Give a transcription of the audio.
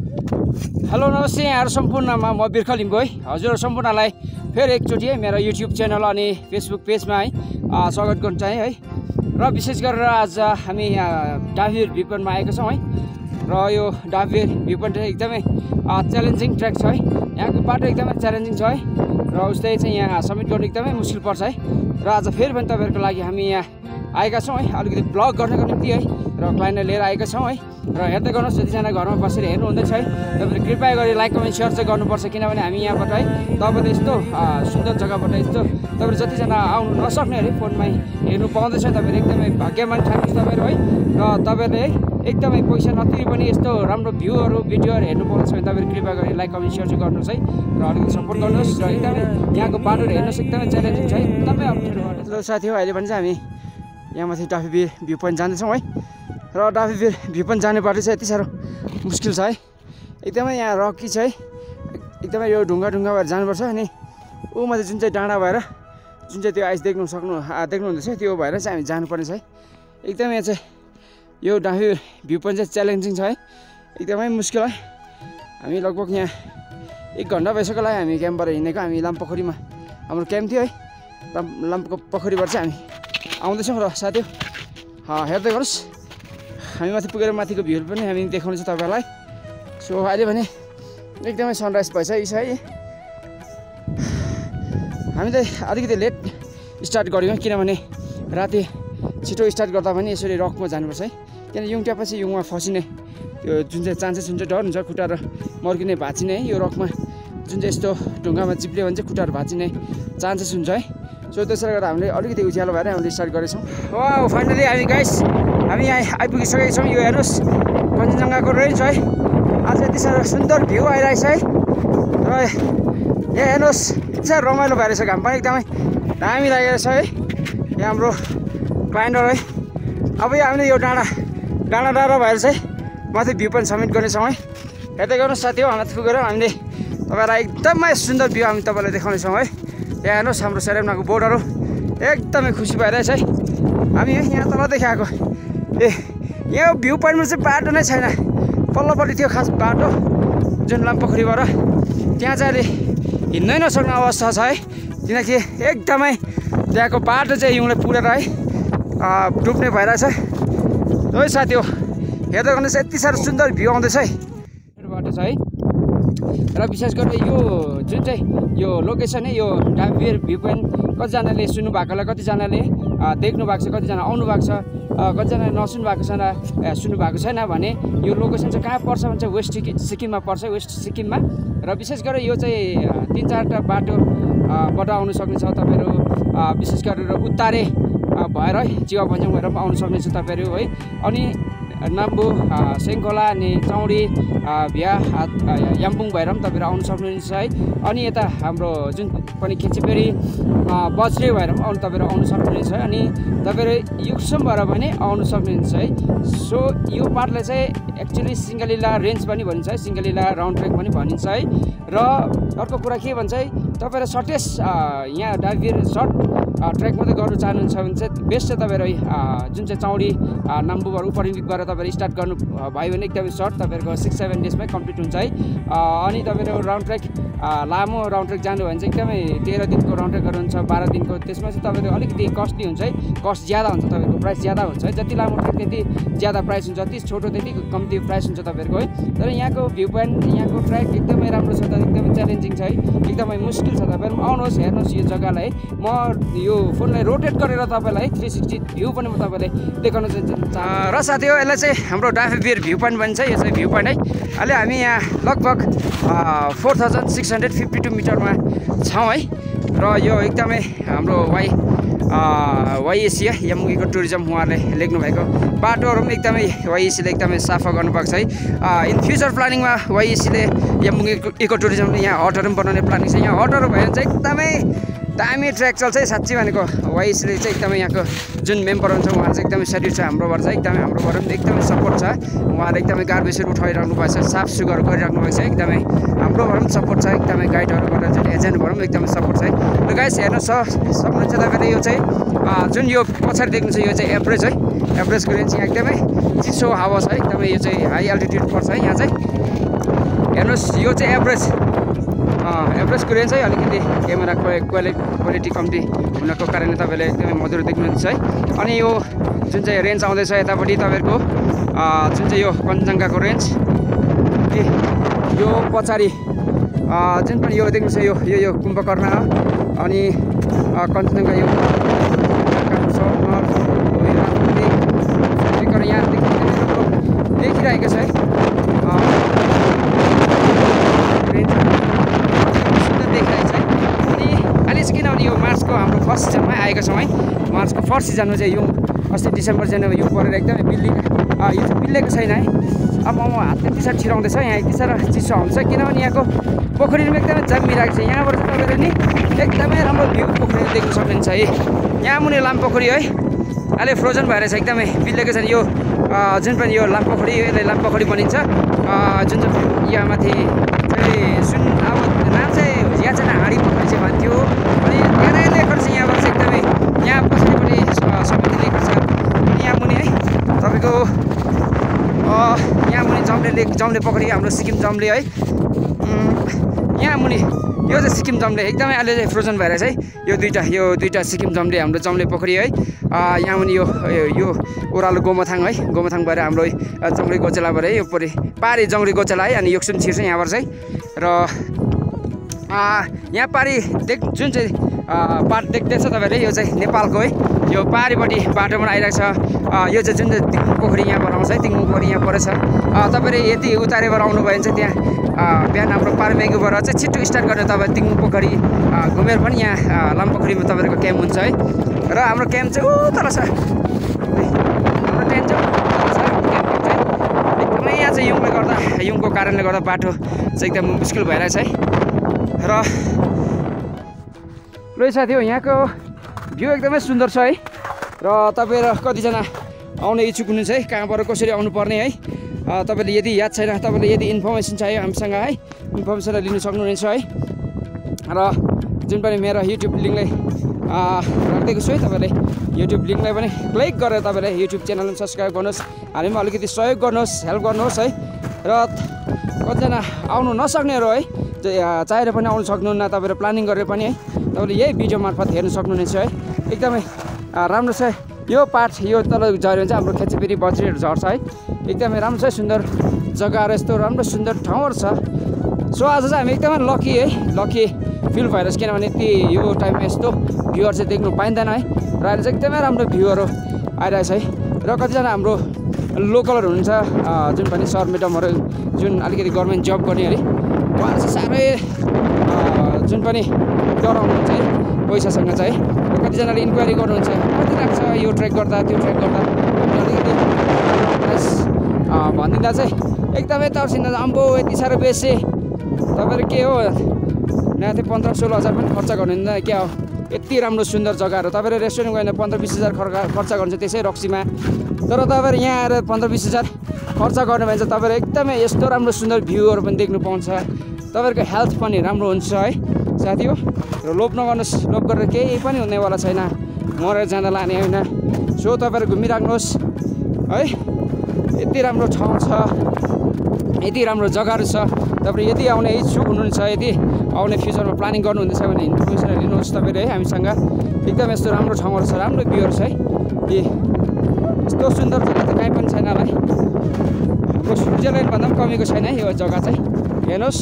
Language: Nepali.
हेलो नमस्ते यहाँहरु सम्पूर्णमा म बिर्ख लिम्बू है हजुर सम्पूर्णलाई फेरि एकचोटि है मेरो युट्युब च्यानल अनि फेसबुक पेजमा है स्वागत गर्न चाहे है र विशेष गरेर आज हामी यहाँ डाभिर भ्यू पोइन्टमा आएका छौं है र यो डाभिर भ्यू पोइन्ट एकदमै च्यालेन्जिङ ट्र्याक छ है यहाँको बाटो एकदमै च्यालेन्जिङ छ है र उस्तै चाहिँ यहाँ समिट गर्नु एकदमै मुस्किल पर्छ है र आज फेरि पनि तपाईहरुको लागि हामी यहाँ आएका छौं है अलिकति ब्लग गर्नको निम्ति है र क्लाइन्टलाई लिएर आएका छौं है र हेर्दै गर्नुहोस् जतिजना घरमा बसेर हेर्नु हुँदैछ है तपाईहरु कृपया गरी लाइक कमेन्ट शेयर चाहिँ गर्नुपर्छ किनभने हामी यहाँबाट है तपाईले यस्तो सुन्दर जग्गाबाट यस्तो तपाईहरु जतिजना आउनु नसक्नेहरुले फोनमै हेर्नु पाउँदैछ तपाईहरु एकदमै भाग्यमान ठान्नुस् तपाईहरु है र तपाईहरुले है एकदमै पैसा नतिरी पनि यस्तो राम्रो भ्यूहरु भिडियोहरु हेर्नु पाउँछ भने तपाईहरु कृपया गरी लाइक कमेन्ट शेयर चाहिँ गर्नुहोस् है र अलिकति सपोर्ट गर्नुहोस् र एकदमै यहाँको बाटोहरु हेर्नुहोस् एकदमै च्यालेन्जिङ छ है एकदमै अप्ठ्यारो बाटो छ साथी हो अहिले पनि चाहिँ हामी यहाँ माथि डाभिर भ्यू पोइन्ट जाँदैछौँ है र डाभिर भ्यू पोइन्ट जाने बाटो चाहिँ यति साह्रो मुस्किल छ है एकदमै यहाँ रकी छ है एकदमै यो ढुङ्गा भएर जानुपर्छ अनि ऊ माथि जुन चाहिँ डाँडा भएर जुन चाहिँ त्यो आइस देख्नुहुँदैछ त्यो भएर चाहिँ हामी जानुपर्ने छ है एकदमै यहाँ चाहिँ यो डाभिर भ्यू पोइन्ट चाहिँ च्यालेन्जिङ छ है एकदमै मुस्किल है हामी लगभग यहाँ 1 घन्टा भइसक्यो होला हामी क्याम्पबाट हिँडेको हामी लामपोखरीमा हाम्रो क्याम्प थियो है लामपोखरीबाट चाहिँ हामी आउँदैछौँ र साथी हेर्दै गर्नुहोस् हामी माथि पुगेर माथिको भ्यू पनि हामी देखाउनेछौँ तपाईहरुलाई सो अहिले भने एकदमै सनराइज भइसकेको छ है हामी चाहिँ अलिकति लेट स्टार्ट गर्यौँ किनभने राति छिटो स्टार्ट गर्दा पनि यसरी रकमा जानुपर्छ है किन युङट्यापछि युङमा फसिने त्यो जुन चाहिँ चान्सेस हुन्छ डर हुन्छ खुट्टाहरू मर्किने भाँचिने है यो रकमा जुन चाहिँ यस्तो ढुङ्गामा चिप्ल्यो भने चाहिँ खुट्टाहरू भाँचिने चान्सेस हुन्छ है सो त्यसैले गर्दा हामीले अलिकति उज्यालो भएर हामीले स्टार्ट गरेछौँ वाउ फाइनली हामी गाइस हामी यहाँ आइपुगिसकेका छौँ यो हेर्नुहोस् कञ्चनजङ्घाको रेन्ज है आज यति साह्रो सुन्दर भ्यू आइरहेछ है र यहाँ हेर्नुहोस् यति साह्रो रमाइलो भइरहेछ घाम पनि एकदमै दामी लागेको छ है यहाँ हाम्रो क्लाइन्टहरू है अब यो हामीले यो डाँडा भएर चाहिँ माथि भ्यू पोइन्ट समिट गर्नेछौँ है हेर्दै गर्नुहोस् साथी हो माथि पुगेर हामीले तपाईँलाई एकदमै सुन्दर भ्यू हामी तपाईँलाई देखाउनेछौँ है यहाँ हेर्नुहोस् हाम्रो सेरेमनाको बोर्डहरू एकदमै खुसी भइरहेछ है हामी यहाँ तल देखाएको यहाँ भ्यू पोइन्टमा चाहिँ बाटो नै छैन पल्लोपट्टि थियो खास बाटो जुन लामपोखरीबाट त्यहाँ चाहिँ अहिले हिँड्नै नसक्ने अवस्था छ है किनकि एकदमै त्यहाँको बाटो चाहिँ हिउँले पुरेर है डुब्ने भइरहेछ है साथी हो हेर्दै गर्नुहोस् यति साह्रो सुन्दर भ्यू आउँदैछ है बाटो छ है र विशेष गरेर यो जुन चाहिँ यो लोकेसन है यो डाभिर भ्यू पोइन्ट कतिजनाले सुन्नु भएकोलाई कतिजनाले देख्नु भएको छ कतिजना आउनु भएको छ कतिजनाले नसुन्नु भएको छ सुन्नु भएको छैन भने यो लोकेसन चाहिँ कहाँ पर्छ भने चाहिँ वेस्ट सिक्किममा पर्छ वेस्ट सिक्किममा र विशेष गरेर यो चाहिँ 3-4टा बाटोबाट आउनु सक्नेछ तपाईँहरू विशेष गरेर उत्तारे भएर चिवा भन्ज्याङ भएर पनि आउनु सक्नेछ तपाईँहरू है अनि नाम्बु सेङखोला अनि चौडी भ्या याम्पुङ भएर पनि तपाईँहरू आउनु सक्नुहुन्छ है अनि यता हाम्रो जुन पनि खेचेपेरी बज्रे भएर पनि तपाईँहरू आउनु सक्नुहुनेछ है अनि तपाईँहरू युक्सम भएर पनि आउनु सक्नुहुन्छ है सो यो पार्टलाई चाहिँ एक्चुअली सिङ्गलिला रेन्ज पनि भनिन्छ है सिङ्गलिला राउन्ड ट्रेक पनि भनिन्छ है र अर्को कुरा के भन्छ है तपाईँहरू सर्टेस्ट यहाँ डाभिर सर्ट ट्रेक मात्रै गर्नु चाहनुहुन्छ भने चाहिँ बेस्ट चाहिँ तपाईँहरू जुन चाहिँ चौडी नाम्बुबाट उपरिमिकबाट तपाईँहरू स्टार्ट गर्नु भयो भने एकदमै सर्ट तपाईँहरूको 6-7 डेजमै कम्प्लिट हुन्छ है अनि तपाईँहरू राउन्ड ट्रेक लामो राउन्ड ट्रेक जानु भने चाहिँ एकदमै 13 दिनको राउन्ड ट्रेक गर्नुहुन्छ 12 दिनको त्यसमा चाहिँ तपाईँहरू अलिकति कस्टली हुन्छ है कस्ट ज्यादा हुन्छ तपाईँको प्राइस ज्यादा हुन्छ है जति लामो ट्रेक त्यति ज्यादा प्राइस हुन्छ जति छोटो त्यति कम्ती प्राइस हुन्छ तपाईँहरूको है तर यहाँको भ्यू पोइन्ट यहाँको ट्र्याक एकदमै राम्रो छ एकदमै च्यालेन्जिङ छ है एकदमै मुस्किल छ तपाईँहरू आउनुहोस् हेर्नुहोस् यो जग्गालाई म यो फोनलाई रोटेट गरेर तपाईँलाई 360 भ्यू पनि म तपाईँलाई देखाउन चाहन्छु र साथी हो यसलाई चाहिँ हाम्रो डाभिर भ्यू पोइन्ट भन्छ यो चाहिँ भ्यू पोइन्ट है अहिले हामी यहाँ लगभग 4652 मिटरमा छौँ है र यो एकदमै हाम्रो वाइ एसिया याम्बुङ इको टुरिज्म उहाँहरूले लेख्नु भएको बाटोहरू पनि एकदमै वाइएसीले एकदमै सफा गर्नुभएको छ है इन फ्युचर प्लानिङमा वाइएसीले याम्बुङ इको टुरिज्मले यहाँ हटहरू पनि बनाउने प्लानिङ छ यहाँ हटहरू भयो भने चाहिँ एकदमै दामी ट्र्याक चल्छ है साँच्चै भनेको वाइएसीले चाहिँ एकदमै यहाँको जुन मेम्बर हुन्छ उहाँहरू चाहिँ एकदमै सेड्युल छ हाम्रोबाट चाहिँ एकदमै हाम्रोबाट पनि एकदमै सपोर्ट छ उहाँहरूले एकदमै गार्बेजहरू उठाइराख्नु भएको छ साफ सुग्घर गरिराख्नु भएको छ एकदमै हाम्रोबाट पनि सपोर्ट छ एकदमै गाइडहरूबाट जुन एजेन्टबाट पनि एकदमै सपोर्ट छ है र गाइस हेर्नु सक्नुहुन्छ तपाईँले यो चाहिँ जुन यो पछाडि देख्नु छ यो चाहिँ एभरेज है एभरेजको रेन्ज यहाँ एकदमै चिसो हावा छ एकदमै यो चाहिँ हाई अल्टिट्युड पर्छ है यहाँ चाहिँ हेर्नुहोस् यो चाहिँ एभरेजको रेन्ज है। अलिकति क्यामेरा क्वालिटी कम्ती हुनको कारणले तपाईँले एकदमै मधुरो देख्नुहुन्छ है। अनि यो जुन चाहिँ रेन्ज आउँदैछ यतापट्टि तपाईँहरूको जुन चाहिँ यो कञ्चनजङ्घाको रेन्ज यो पछाडि जुन पनि यो देख्नुहुन्छ यो कुम्भकर्ण हो। अनि कञ्चनजङ्घा यो यहाँ देखिरहेको छ है। सुन्दर देखिरहेको छ है। अनि अहिले चाहिँ किनभने यो मार्चको हाम्रो फर्स्ट सिजनमै आएको छौँ है। मार्चको फर्स्ट सिजनमा चाहिँ यो अस्ति डिसेम्बर जनवरी यो परेर एकदमै यो चाहिँ बिल्लेको छैन है। अब म हातले टी सर्ट छिराउँदैछ यहाँ यति साह्रो चिसो आउँछ किनभने यहाँको पोखरीमा एकदमै जम्मिरहेको छ। यहाँबाट चाहिँ तपाईँले नि एकदमै राम्रो भ्यू पोखरी देख्न सक्नुहुन्छ है। यहाँ मुनि लामपोखरी है अहिले फ्रोजन भएर चाहिँ एकदमै बिल्लेको छ। यो जुन पनि यो लामपोखरी यसलाई लामपोखरी भनिन्छ। जुन चाहिँ यहाँ माथि चाहिँ अब नाम चाहिँ यहाँ चाहिँ हाँडी पोखरी चाहिँ भन्थ्यो। अनि धेरै लेखहरू छ यहाँबाट चाहिँ एकदमै यहाँ पछाडिपट्टि समिति लेखहरू छ। यहाँ मुनि है तपाईँको यहाँ मुनि जम्ले पोखरी हाम्रो सिक्किम जम्ले है। यहाँ मुनि यो चाहिँ सिक्किम जम्ले एकदमै अहिले चाहिँ फ्रोजन भएर चाहिँ यो दुईवटा सिक्किम जम्ले हाम्रो जम्ले पोखरी है। यहाँ मुनि यो ओह्रालो गोमथाङ है। गोमथाङ भएर हाम्रो जङ्गली गोचेलाबाट है यो पारी जङ्गली गोचेला है। अनि योक्सुन छिर्छ यहाँबाट चाहिँ। र यहाँ पारी जुन चाहिँ बाटो देख्दैछ तपाईँले यो चाहिँ नेपालको है। यो पारिपट्टि बाटोबाट आइरहेको छ। यो चाहिँ जुन चाहिँ तिङ्गु पोखरी यहाँबाट आउँछ है। तिङ्गु पोखरी यहाँ परेछ। तपाईँले यति उतारेबाट आउनुभयो भने चाहिँ त्यहाँ बिहान हाम्रो पारमेगुबाट चाहिँ छिट्टो स्टार्ट गर्ने तपाईँ तिङ्गु पोखरी घुमेर पनि यहाँ लामपोखरीमा तपाईँहरूको क्याम्प हुन्छ है। र हाम्रो क्याम्प चाहिँ तल छ। हाम्रो टेन्ट चाहिँ एकदमै यहाँ चाहिँ युङको कारणले गर्दा बाटो चाहिँ एकदम मुस्किल भइरहेछ है। र साथी हो यहाँको भ्यू एकदमै सुन्दर छ है। र तपाईँहरू कतिजना आउने इच्छुक हुनुहुन्छ है कहाँबाट कसरी आउनुपर्ने है। तपाईँले यदि याद छैन तपाईँले यदि इन्फर्मेसन चाहियो हामीसँग है इन्फर्मेसनलाई लिनु सक्नुहुनेछ है। र जुन पनि मेरो युट्युब लिङ्कलाई राखिदिएको छु है। तपाईँले युट्युब लिङ्कलाई पनि क्लिक गरेर तपाईँले युट्युब च्यानलमा सब्सक्राइब गर्नुहोस्। हामीमा अलिकति सहयोग गर्नुहोस् हेल्प गर्नुहोस् है। र कतिजना आउनु नसक्नेहरू है चाहेर पनि आउनु सक्नुहुन्न तपाईँहरू प्लानिङ गरेर पनि है तपाईँले यही भिडियो मार्फत हेर्न सक्नुहुनेछ है। एकदमै राम्रो छ यो पार्ट। यो तल झऱ्यो भने चाहिँ हाम्रो खेचेपेरी बज्रीहरू झर्छ है। एकदमै राम्रो छ सुन्दर जग्गाहरू यस्तो राम्रो सुन्दर ठाउँहरू छ। सो आज चाहिँ हामी एकदमै लकी फिल भइरहेछ किनभने यो टाइममा यस्तो भ्यूहरू चाहिँ देख्नु पाइँदैन है। र अहिले चाहिँ एकदमै राम्रो भ्यूहरू आइरहेछ है। र कतिजना हाम्रो लोकलहरू हुनुहुन्छ जुन पनि सर म्याडमहरू जुन अलिकति गभर्मेन्ट जब गर्ने है उहाँहरू चाहिँ साह्रै जुन पनि डराउनुहुन्छ है पैसासँग चाहिँ। कतिजनाले इन्क्वायरी गर्नुहुन्छ कति लाग्छ यो ट्रेक गर्दा त्यो ट्रेक गर्दा अलिकति भनिदिँदा चाहिँ एकदमै तर्सिँदा अम्बो यति साह्रो बेसी तपाईँहरू के हो यहाँ त्यो 15-16 हज़ार पनि खर्च गर्नुहुन्न क्या हो। यति राम्रो सुन्दर जग्गाहरू तपाईँले रेस्टुरेन्ट गएन 15-20 हज़ार खर्च गर्नुहुन्छ त्यसै रक्सीमा। तर तपाईँहरू यहाँ आएर 15-20 हज़ार खर्च गर्नु भने चाहिँ तपाईँहरू एकदमै यस्तो राम्रो सुन्दर भ्यूहरू पनि देख्नु पाउँछ। तपाईँहरूको हेल्थ पनि राम्रो हुन्छ है साथी हो। र लोभ नगर्नुहोस् लोभ गरेर केही पनि हुनेवाला छैन मरेर जाँदा लाने होइन। सो तपाईँहरू घुमिराख्नुहोस् है। यति राम्रो ठाउँ छ यति राम्रो जग्गाहरू छ। तपाईँ यदि आउने इच्छुक हुनुहुन्छ यदि आउने फ्युचरमा प्लानिङ गर्नुहुँदैछ भने इन्फर्मेसन लिनुहोस् तपाईँले है हामीसँग। एकदम यस्तो राम्रो ठाउँहरू छ राम्रो भ्यूहरू छ है। यस्तो सुन्दर जग्गा त कहीँ पनि छैन होला है। हाम्रो स्विजरल्यान्डभन्दा पनि कमीको छैन है यो जग्गा चाहिँ हेर्नुहोस्।